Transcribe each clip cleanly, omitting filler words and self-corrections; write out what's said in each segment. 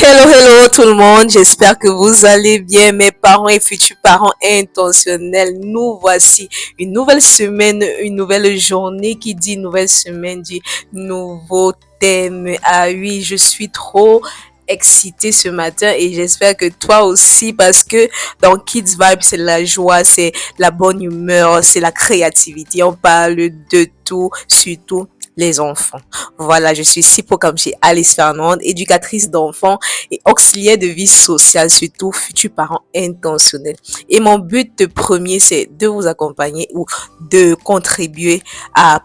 Hello, hello tout le monde, j'espère que vous allez bien, mes parents et futurs parents intentionnels. Nous voici une nouvelle semaine, une nouvelle journée qui dit nouvelle semaine, dit nouveau thème. Ah oui, je suis trop excitée ce matin et j'espère que toi aussi parce que dans Kids Vibe, c'est la joie, c'est la bonne humeur, c'est la créativité. On parle de tout, surtout les enfants. Voilà, je suis Sipo Kamchi Alice Fernande, éducatrice d'enfants et auxiliaire de vie sociale, surtout futurs parents intentionnels. Et mon but premier, c'est de vous accompagner ou de contribuer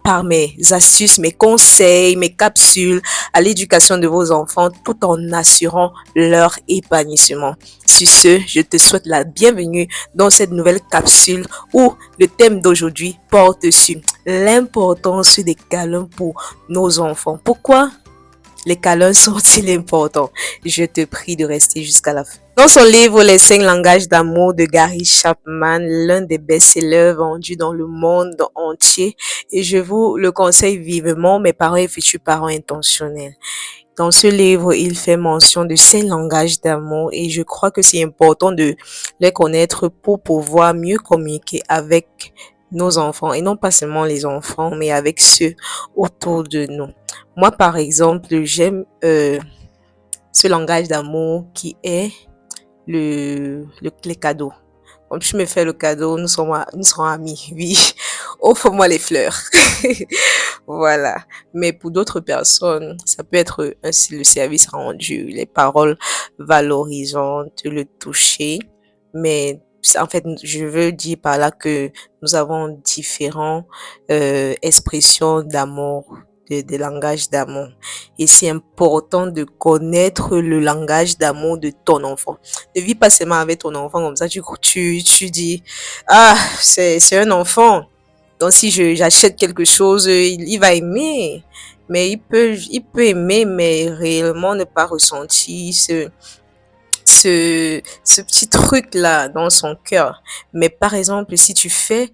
par mes astuces, mes conseils, mes capsules à l'éducation de vos enfants tout en assurant leur épanouissement. Sur ce, je te souhaite la bienvenue dans cette nouvelle capsule où le thème d'aujourd'hui porte sur l'importance des câlins pour nos enfants. Pourquoi les câlins sont-ils importants? Je te prie de rester jusqu'à la fin. Dans son livre Les 5 langages d'amour de Gary Chapman, l'un des best-sellers vendus dans le monde entier, et je vous le conseille vivement, mes parents et futurs parents intentionnels. Dans ce livre, il fait mention de 5 langages d'amour et je crois que c'est important de les connaître pour pouvoir mieux communiquer avec nos enfants et non pas seulement les enfants, mais avec ceux autour de nous. Moi, par exemple, j'aime ce langage d'amour qui est les cadeaux. Comme tu me fais le cadeau, nous serons amis. Oui, offre-moi les fleurs. Voilà. Mais pour d'autres personnes, ça peut être le service rendu, les paroles valorisantes, le toucher. Mais en fait, je veux dire par là que nous avons différentes expressions d'amour, des langages d'amour. Et c'est important de connaître le langage d'amour de ton enfant. Ne vis pas seulement avec ton enfant comme ça, tu dis, ah, c'est un enfant. Donc si j'achète quelque chose, il va aimer. Mais il peut aimer, mais réellement ne pas ressentir ce petit truc-là dans son cœur. Mais par exemple, si tu fais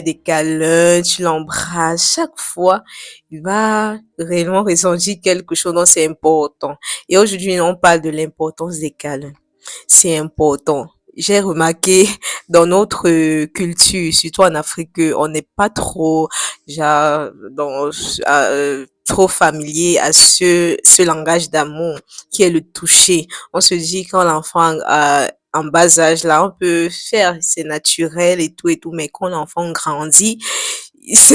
des câlins, tu l'embrasses, chaque fois, il va réellement ressentir quelque chose, donc c'est important. Et aujourd'hui, on parle de l'importance des câlins. C'est important. J'ai remarqué dans notre culture, surtout en Afrique, on n'est pas trop, genre, trop familier à ce langage d'amour qui est le toucher. On se dit quand l'enfant en bas âge, là, on peut faire, c'est naturel et tout, mais quand l'enfant grandit, ce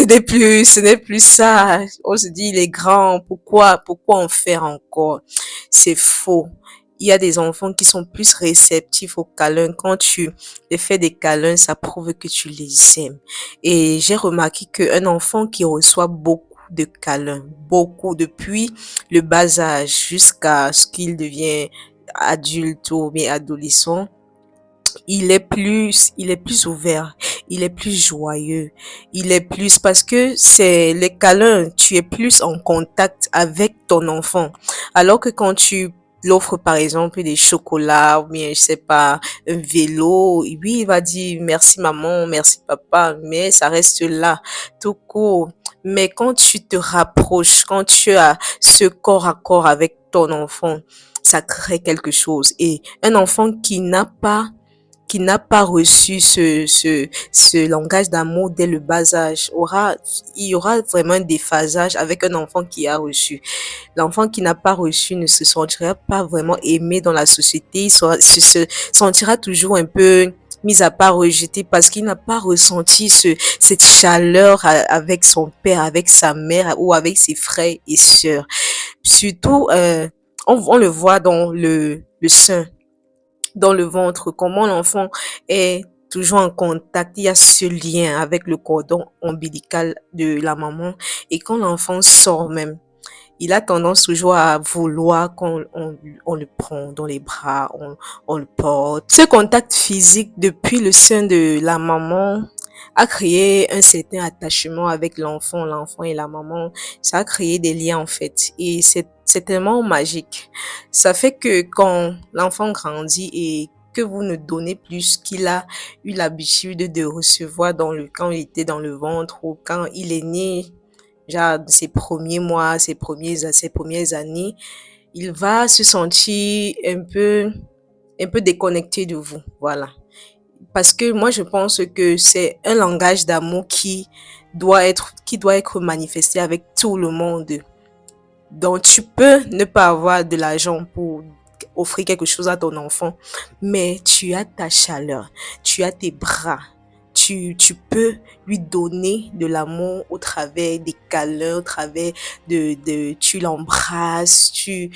n'est plus ça. On se dit, il est grand, pourquoi en faire encore? C'est faux. Il y a des enfants qui sont plus réceptifs aux câlins. Quand tu les fais des câlins, ça prouve que tu les aimes. Et j'ai remarqué qu'un enfant qui reçoit beaucoup de câlins, beaucoup, depuis le bas âge jusqu'à ce qu'il devient adulte ou bien adolescent, il est plus ouvert, il est plus joyeux, il est plus parce que c'est les câlins, tu es plus en contact avec ton enfant. Alors que quand tu l'offres par exemple des chocolats ou bien je sais pas un vélo, oui il va dire merci maman, merci papa, mais ça reste là tout court. Mais quand tu te rapproches, quand tu as ce corps à corps avec ton enfant, ça crée quelque chose. Et un enfant qui n'a pas reçu ce langage d'amour dès le bas âge il y aura vraiment un déphasage avec un enfant qui a reçu. L'enfant qui n'a pas reçu ne se sentira pas vraiment aimé dans la société, se sentira toujours un peu mis à part, rejeté parce qu'il n'a pas ressenti cette chaleur avec son père, avec sa mère ou avec ses frères et sœurs. Surtout, on le voit dans le sein, dans le ventre, comment l'enfant est toujours en contact, il y a ce lien avec le cordon ombilical de la maman. Et quand l'enfant sort même, il a tendance toujours à vouloir qu'on le prend dans les bras, on le porte. Ce contact physique depuis le sein de la maman a créé un certain attachement avec l'enfant et la maman. Ça a créé des liens en fait. Et c'est tellement magique. Ça fait que quand l'enfant grandit et que vous ne donnez plus ce qu'il a eu l'habitude de recevoir quand il était dans le ventre ou quand il est né, genre ses premiers mois, ses premières années, il va se sentir un peu déconnecté de vous. Voilà. Parce que moi, je pense que c'est un langage d'amour qui doit être manifesté avec tout le monde. Donc, tu peux ne pas avoir de l'argent pour offrir quelque chose à ton enfant, mais tu as ta chaleur, tu as tes bras. Tu peux lui donner de l'amour au travers des câlins, au travers tu l'embrasses, tu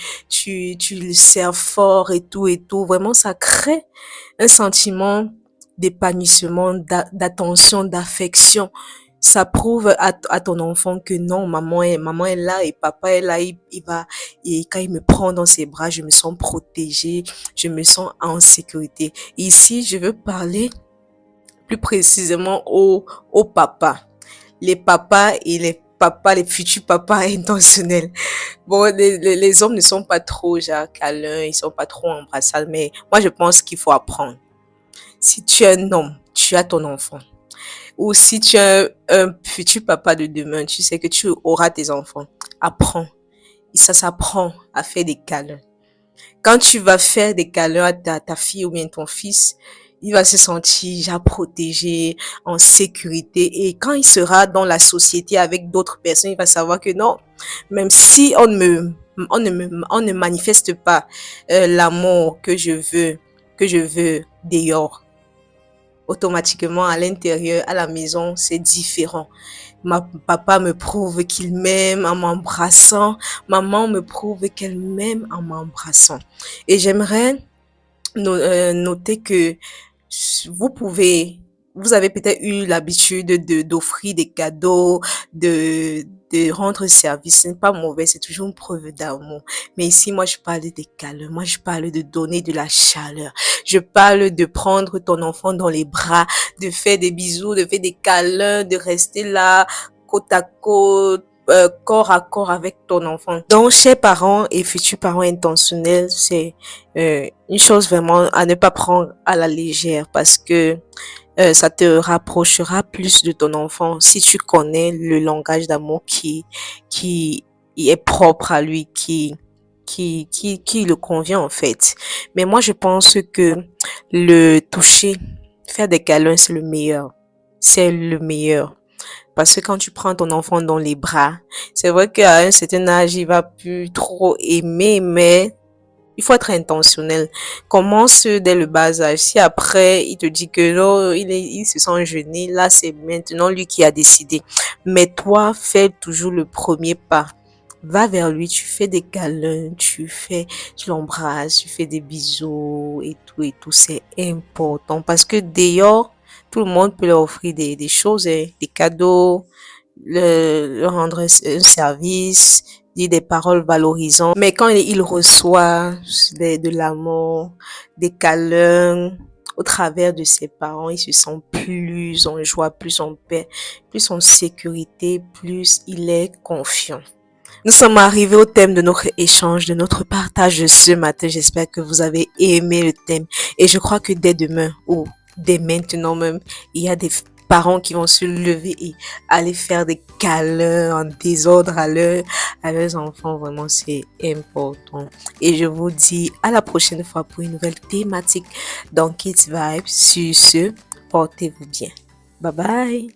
le serres fort et tout et tout. Vraiment, ça crée un sentiment d'épanouissement, d'attention, d'affection. Ça prouve à ton enfant que non, maman est là et papa est là. Et quand il me prend dans ses bras, je me sens protégée, je me sens en sécurité. Ici, je veux parler plus précisément aux papas. Les papas et les futurs papas intentionnels. Bon, les hommes ne sont pas trop genre câlins, ils sont pas trop embrassades, mais moi je pense qu'il faut apprendre. Si tu es un homme, tu as ton enfant. Ou si tu es un futur papa de demain, tu sais que tu auras tes enfants. Apprends. Et ça s'apprend à faire des câlins. Quand tu vas faire des câlins à ta fille ou bien ton fils, il va se sentir déjà protégé, en sécurité. Et quand il sera dans la société avec d'autres personnes, il va savoir que non, même si on ne manifeste pas l'amour que je veux dehors, automatiquement à l'intérieur, à la maison, c'est différent. Papa me prouve qu'il m'aime en m'embrassant. Maman me prouve qu'elle m'aime en m'embrassant. Et j'aimerais noter que vous pouvez, vous avez peut-être eu l'habitude d'offrir des cadeaux, de rendre service. Ce n'est pas mauvais, c'est toujours une preuve d'amour. Mais ici, moi, je parle des câlins. Moi, je parle de donner de la chaleur. Je parle de prendre ton enfant dans les bras, de faire des bisous, de faire des câlins, de rester là, côte à côte, corps à corps avec ton enfant. Donc, chers parents et futurs parents intentionnels, c'est une chose vraiment à ne pas prendre à la légère parce que ça te rapprochera plus de ton enfant si tu connais le langage d'amour qui est propre à lui, qui le convient en fait. Mais moi, je pense que le toucher, faire des câlins, c'est le meilleur. C'est le meilleur. Parce que quand tu prends ton enfant dans les bras, c'est vrai qu'à un certain âge, il va plus trop aimer, mais il faut être intentionnel. Commence dès le bas âge. Si après, il te dit que non, il se sent gêné, là, c'est maintenant lui qui a décidé. Mais toi, fais toujours le premier pas. Va vers lui, tu fais des câlins, tu l'embrasses, tu fais des bisous et tout. C'est important parce que dehors, tout le monde peut leur offrir des choses, hein, des cadeaux, leur rendre un service, dire des paroles valorisantes. Mais quand il reçoit de l'amour, des câlins, au travers de ses parents, il se sent plus en joie, plus en paix, plus en sécurité, plus il est confiant. Nous sommes arrivés au thème de notre échange, de notre partage de ce matin. J'espère que vous avez aimé le thème. Et je crois que dès demain ou dès maintenant même, il y a des parents qui vont se lever et aller faire des câlins en désordre à leurs enfants. Vraiment, c'est important. Et je vous dis à la prochaine fois pour une nouvelle thématique dans Kids Vibes. Sur ce, portez-vous bien. Bye bye.